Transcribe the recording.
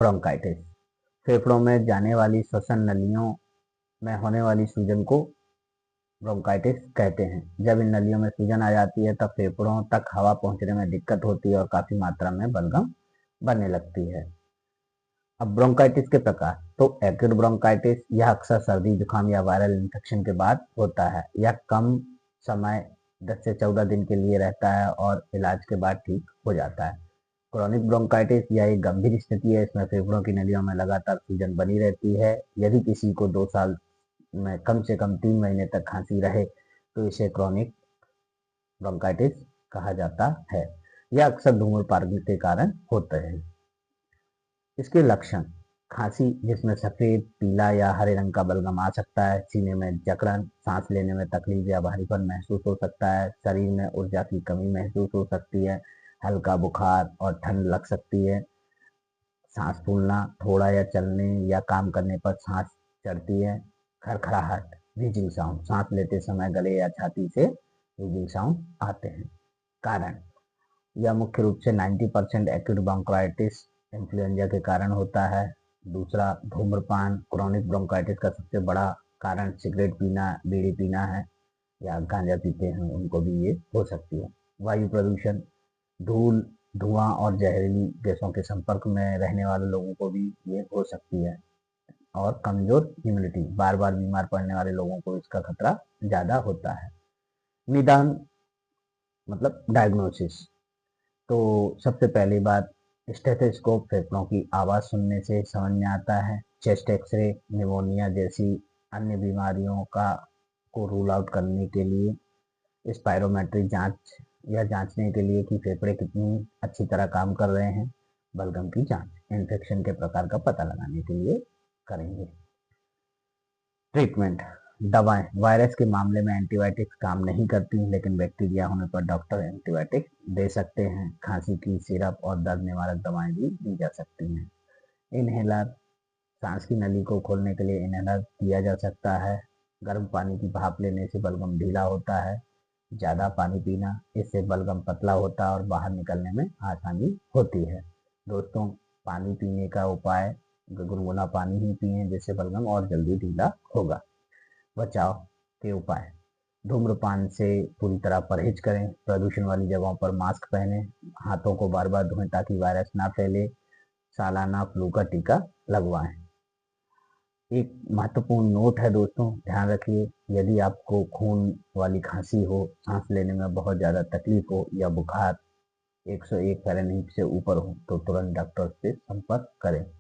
Bronchitis फेफड़ों में जाने वाली श्वसन नलियों में होने वाली सूजन को ब्रोंकाइटिस कहते हैं। जब इन नलियों में सूजन आ जाती है तब फेफड़ों तक हवा पहुंचने में दिक्कत होती है और काफी मात्रा में बलगम बनने लगती है। अब ब्रोंकाइटिस के प्रकार, तो एक्यूट ब्रोंकाइटिस यह अक्सर सर्दी जुकाम या वायरल इन्फेक्शन के बाद होता है। यह कम समय 10 से 14 दिन के लिए रहता है और इलाज के बाद ठीक हो जाता है। क्रोनिक ब्रोंकाइटिस यह एक गंभीर स्थिति है। इसमें फेफड़ों की नलियों में लगातार सूजन बनी रहती है। यदि किसी को 2 साल में कम से कम 3 महीने तक खांसी रहे तो इसे क्रोनिक ब्रोंकाइटिस कहा जाता है। यह अक्सर धूम्रपान के कारण होते हैं। इसके लक्षण, खांसी जिसमें सफेद, पीला या हरे रंग का बलगम आ सकता है, सीने में जकड़न, सांस लेने में तकलीफ या भारीपन महसूस हो सकता है, शरीर में ऊर्जा की कमी महसूस हो सकती है, हल्का बुखार और ठंड लग सकती है, सांस फूलना, थोड़ा या चलने या काम करने पर सांस चढ़ती है, खड़खड़ाहट, व्हीजिंग साउंड, सांस लेते समय गले या छाती से व्हीजिंग साउंड आते हैं। कारण, यह मुख्य रूप से 90% एक्यूट ब्रोंकाइटिस इन्फ्लुएंजा के कारण होता है। दूसरा, धूम्रपान क्रोनिक ब्रोंकाइटिस का सबसे बड़ा कारण सिगरेट पीना, बीड़ी पीना है या गांजा पीते हैं उनको भी ये हो सकती है। वायु प्रदूषण, धूल, धुआं और जहरीली गैसों के संपर्क में रहने वाले लोगों को भी ये हो सकती है। और कमजोर इम्यूनिटी, बार बार बीमार पड़ने वाले लोगों को इसका खतरा ज्यादा होता है। निदान मतलब डायग्नोसिस, तो सबसे पहली बात, स्टेथोस्कोप फेफड़ों की आवाज़ सुनने से समझ में आता है। चेस्ट एक्सरे निमोनिया जैसी अन्य बीमारियों का को रूल आउट करने के लिए स्पायरोमेट्री जांच या जांचने के लिए कि फेफड़े कितनी अच्छी तरह काम कर रहे हैं। बलगम की जांच इन्फेक्शन के प्रकार का पता लगाने के लिए करेंगे। ट्रीटमेंट, दवाएं, वायरस के मामले में एंटीबायोटिक्स काम नहीं करती, लेकिन बैक्टीरिया होने पर डॉक्टर एंटीबायोटिक दे सकते हैं। खांसी की सिरप और दर्द निवारक दवाएं भी दी जा सकती हैं। इनहेलर, सांस की नली को खोलने के लिए इनहेलर दिया जा सकता है। गर्म पानी की भाप लेने से बलगम ढीला होता है। ज़्यादा पानी पीना, इससे बलगम पतला होता है और बाहर निकलने में आसानी होती है। दोस्तों, पानी पीने का उपाय, गुनगुना पानी ही पिएं जिससे बलगम और जल्दी ढीला होगा। बचाव के उपाय, धूम्रपान से पूरी तरह परहेज करें, प्रदूषण वाली जगहों पर मास्क पहनें, हाथों को बार बार धोएं ताकि वायरस ना फैले, सालाना फ्लू का टीका लगवाएं। एक महत्वपूर्ण नोट है दोस्तों, ध्यान रखिए, यदि आपको खून वाली खांसी हो, सांस लेने में बहुत ज़्यादा तकलीफ हो या बुखार 101 फ़ारेनहीट से ऊपर हो तो तुरंत डॉक्टर से संपर्क करें।